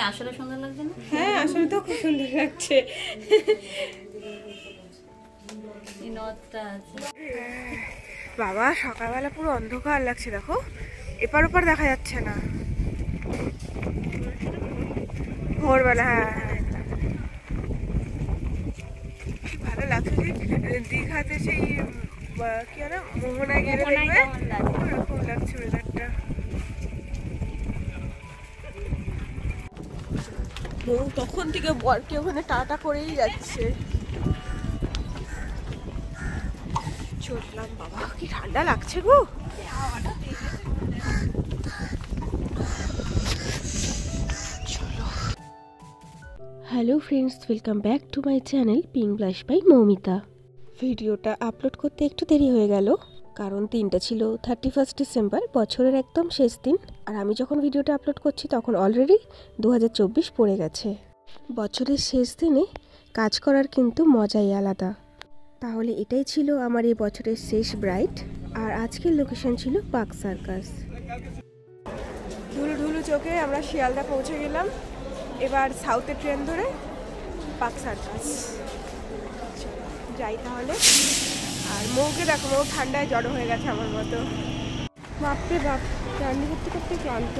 আসলে সুন্দর লাগছে না? হ্যাঁ আসলে তো খুব সুন্দর লাগছে। এই নথটা আছে। বাবা সকালবেলা পুরো অন্ধকার লাগছে, দেখো এপার ওপার দেখা যাচ্ছে না। ভোরবেলা হ্যাঁ ভালো লাগছে। দীঘাতে সেই কি না মোহনায় গেলে দেখবে ওরকম লাগছে ওয়েদারটা। তখন থেকে বরকে ওখানে টাটা করেই যাচ্ছে। চললাম, বাবা কি ঠান্ডা লাগছে গো। Hello friends, welcome back to my channel pink blush by Moumita. ভিডিওটা আপলোড করতে একটু দেরি হয়ে গেল, কারণ দিনটা ছিল 31 ডিসেম্বর, বছরের একদম শেষ দিন। আর আমি যখন ভিডিওটা আপলোড করছি তখন অলরেডি 2024 পড়ে গেছে। বছরের শেষ দিনে কাজ করার কিন্তু মজাই আলাদা। তাহলে এটাই ছিল আমার এই বছরের শেষ ব্রাইড, আর আজকের লোকেশন ছিল পার্ক সার্কাস। ঢুলু ঢুলু চোখে আমরা শিয়ালদা পৌঁছে গেলাম। এবার সাউথের ট্রেন ধরে পার্ক সার্কাস যাই তাহলে। আর মৌকে দেখো, মৌ ঠান্ডায় জড়ো হয়ে গেছে আমার মতো। বাপরে বাপ, রান্না করতে করতে ক্লান্ত।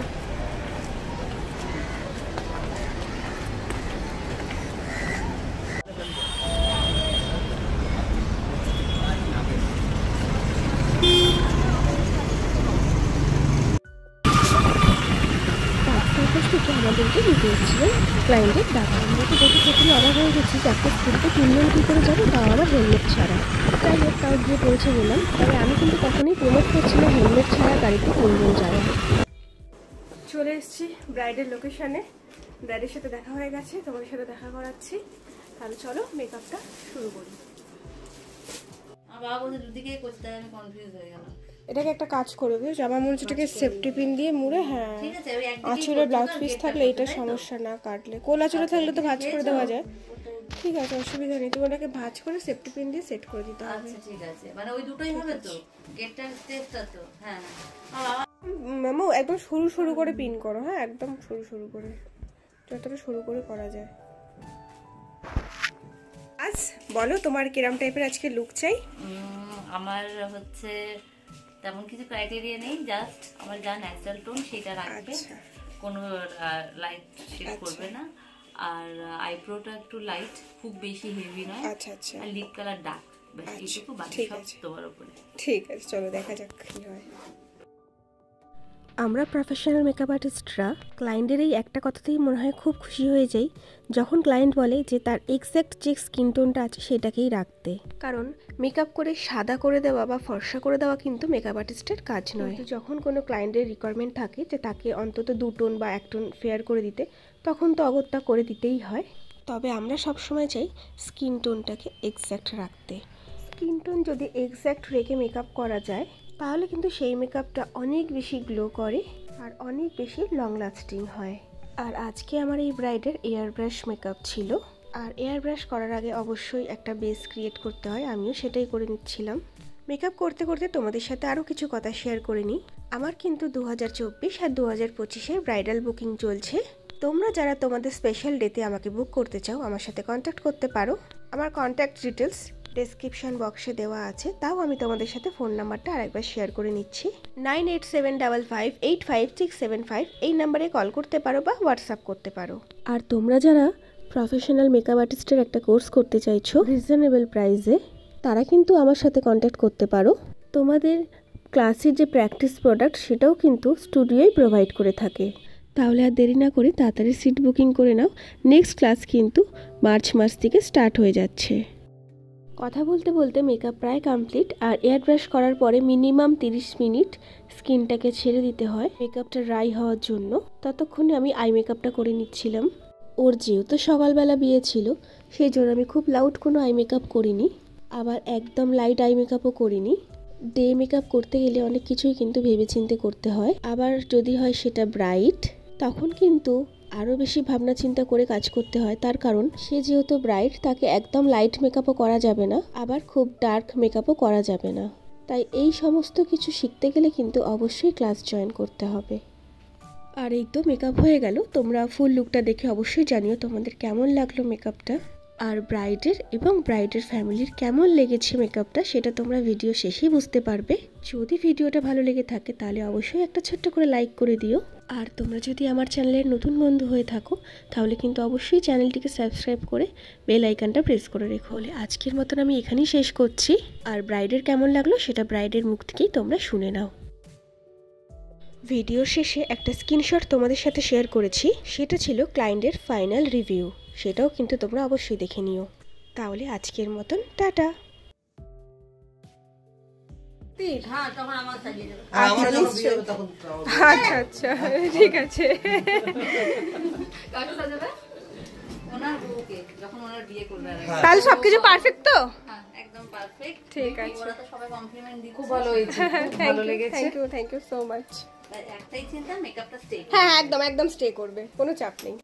আমাদেরকে নিতে এসেছিলেন ক্লায়েন্টের দাদা। আমরা তো দেখে প্রথমে অবাক হয়ে গেছি যে একটা স্কুলতে 3 জন কী করে যাবো, তাও আবার হেলমেট ছাড়া। যাই হোক, তাও গিয়ে পৌঁছে গেলাম। তবে আমি কিন্তু কখনোই প্রমোট করছি না হেলমেট ছাড়া গাড়িতে 3 জন যাওয়া। চলে এসেছি ব্রাইডের লোকেশনে। ব্রাইডের সাথে দেখা হয়ে গেছে, তোমাদের সাথে দেখা করাচ্ছি। তাহলে চলো মেকআপটা শুরু করি। আমার বাবা বলছে দুদিকে করতে, আমি কনফিউজ হয়ে গেলাম। এটাকে একটা কাজ করে বুঝছো, আমার মনে হচ্ছে এটাকে সেফটি পিন দিয়ে মুড়ে, হ্যাঁ ঠিক আছে, ওই একদিকেই আঁচড়ে ব্লাউজ করতে পিস হবে, থাকলে এটা সমস্যা না কাটলে। কোল আঁচড়ে থাকলে তো ভাঁজ করে দেওয়া যায়। ঠিক আছে, অসুবিধা নেই। তুমি ওটাকে ভাঁজ করে সেফটি পিন দিয়ে সেট করে দিতে হবে। আচ্ছা ঠিক আছে, মানে ওই দুটোই হবে তো, গেটটার স্টেপটা তো। হ্যাঁ হ্যাঁ, মামু একদম সরু সরু করে পিন করো, হ্যাঁ একদম সরু সরু করে, যতটা সরু করে করা যায়। আজ বলো তোমার কিরম টাইপের আজকে লুক চাই? আমার হচ্ছে তেমন কিছু ক্রাইটেরিয়া নেই, জাস্ট আমার যা ন্যাচারাল টোন সেটা রাখবে, কোনো লাইট শেড করবে না। আর আইব্রোটা একটু লাইট, খুব বেশি হেভি নয়। আচ্ছা আচ্ছা। আর লিপ কালার ডার্ক, এইটুকু, বাকি সব তোমার উপরে। ঠিক আছে, চলো দেখা যাক কি হয়। আমরা প্রফেশনাল মেকআপ আর্টিস্টরা ক্লায়েন্টের এই একটা কথাতেই মনে হয় খুব খুশি হয়ে যাই, যখন ক্লায়েন্ট বলে যে তার এক্স্যাক্ট যে স্কিন টোনটা আছে সেটাকেই রাখতে। কারণ মেকআপ করে সাদা করে দেওয়া বা ফর্সা করে দেওয়া কিন্তু মেকআপ আর্টিস্টের কাজ নয়। যখন কোনো ক্লায়েন্টের রিকোয়ারমেন্ট থাকে যে তাকে অন্তত 2 টোন বা 1 টোন ফেয়ার করে দিতে, তখন তো অগত্যা করে দিতেই হয়। তবে আমরা সবসময় চাই স্কিন টোনটাকে এক্স্যাক্ট রাখতে। স্কিন টোন যদি এক্স্যাক্ট রেখে মেকআপ করা যায়, তাহলে কিন্তু সেই মেকআপটা অনেক বেশি গ্লো করে আর অনেক বেশি লং লাস্টিং হয়। আর আজকে আমার এই ব্রাইডের এয়ার ব্রাশ মেকআপ ছিল। আর এয়ার ব্রাশ করার আগে অবশ্যই একটা বেস ক্রিয়েট করতে হয়, আমিও সেটাই করে নিচ্ছিলাম। মেকআপ করতে করতে তোমাদের সাথে আরও কিছু কথা শেয়ার করে নিই। আমার কিন্তু 2024 আর 2025-এর ব্রাইডাল বুকিং চলছে। তোমরা যারা তোমাদের স্পেশাল ডেতে আমাকে বুক করতে চাও, আমার সাথে কন্ট্যাক্ট করতে পারো। আমার কন্ট্যাক্ট ডিটেলস ডেসক্রিপশন বক্সে দেওয়া আছে। তাও আমি তোমাদের সাথে ফোন নাম্বারটা আরেকবার শেয়ার করে নিচ্ছি। 9875585675 এই নাম্বারে কল করতে পারো বা হোয়াটসঅ্যাপ করতে পারো। আর তোমরা যারা প্রফেশনাল মেকআপ আর্টিস্টের একটা কোর্স করতে চাইছো রিজনেবল প্রাইসে, তারা কিন্তু আমার সাথে কন্ট্যাক্ট করতে পারো। তোমাদের ক্লাসের যে প্র্যাকটিস প্রোডাক্ট সেটাও কিন্তু স্টুডিওই প্রোভাইড করে থাকে। তাহলে আর দেরি না করে তাড়াতাড়ি সিট বুকিং করে নাও। নেক্সট ক্লাস কিন্তু মার্চ মাস থেকে স্টার্ট হয়ে যাচ্ছে। কথা বলতে বলতে মেকআপ প্রায় কমপ্লিট। আর এয়ার ব্রাশ করার পরে মিনিমাম 30 মিনিট স্কিনটাকে ছেড়ে দিতে হয় মেকআপটা ড্রাই হওয়ার জন্য। ততক্ষণে আমি আই মেকআপটা করে নিচ্ছিলাম। ওর যেহেতু সকালবেলা বিয়ে ছিল, সেই জন্য আমি খুব লাউড কোনো আই মেকআপ করিনি, আবার একদম লাইট আই মেকআপও করিনি। ডে মেকআপ করতে গেলে অনেক কিছুই কিন্তু ভেবেচিন্তে করতে হয়। আবার যদি হয় সেটা ব্রাইট, তখন কিন্তু আরও বেশি ভাবনা চিন্তা করে কাজ করতে হয়। তার কারণ সে যেহেতু ব্রাইট, তাকে একদম লাইট মেকআপও করা যাবে না, আবার খুব ডার্ক মেকআপও করা যাবে না। তাই এই সমস্ত কিছু শিখতে গেলে কিন্তু অবশ্যই ক্লাস জয়েন করতে হবে। আর এই তো মেকআপ হয়ে গেল। তোমরা ফুল লুকটা দেখে অবশ্যই জানিও তোমাদের কেমন লাগলো মেকআপটা, আর ব্রাইডের এবং ব্রাইডের ফ্যামিলির কেমন লেগেছে মেকআপটা সেটা তোমরা ভিডিও শেষেই বুঝতে পারবে। যদি ভিডিওটা ভালো লেগে থাকে তাহলে অবশ্যই একটা ছোট্ট করে লাইক করে দিও। আর তোমরা যদি আমার চ্যানেলের নতুন বন্ধু হয়ে থাকো তাহলে কিন্তু অবশ্যই চ্যানেলটিকে সাবস্ক্রাইব করে বেল আইকনটা প্রেস করে রেখো। বলে আজকের মতন আমি এখানেই শেষ করছি। আর ব্রাইডের কেমন লাগলো সেটা ব্রাইডের মুখ থেকেই তোমরা শুনে নাও। ভিডিওর শেষে একটা স্ক্রিনশট তোমাদের সাথে শেয়ার করেছি, সেটা ছিল ক্লায়েন্টের ফাইনাল রিভিউ, সেটাও কিন্তু তোমরা অবশ্যই দেখে নিও। তাহলে আজকের মতন টাটা। আচ্ছা আচ্ছা ঠিক আছে। তাহলে সবকিছু পারফেক্ট তো? একদম পারফেক্ট, ঠিক আছে। ওরা তো সবাই কমপ্লিমেন্ট দিচ্ছে, খুব ভালো হয়েছে, খুব ভালো লেগেছে। Thank you so much. একটাই চিন্তা, মেকআপটা স্টে। হ্যাঁ একদম একদম স্টে করবে, কোনো চাপ নেই।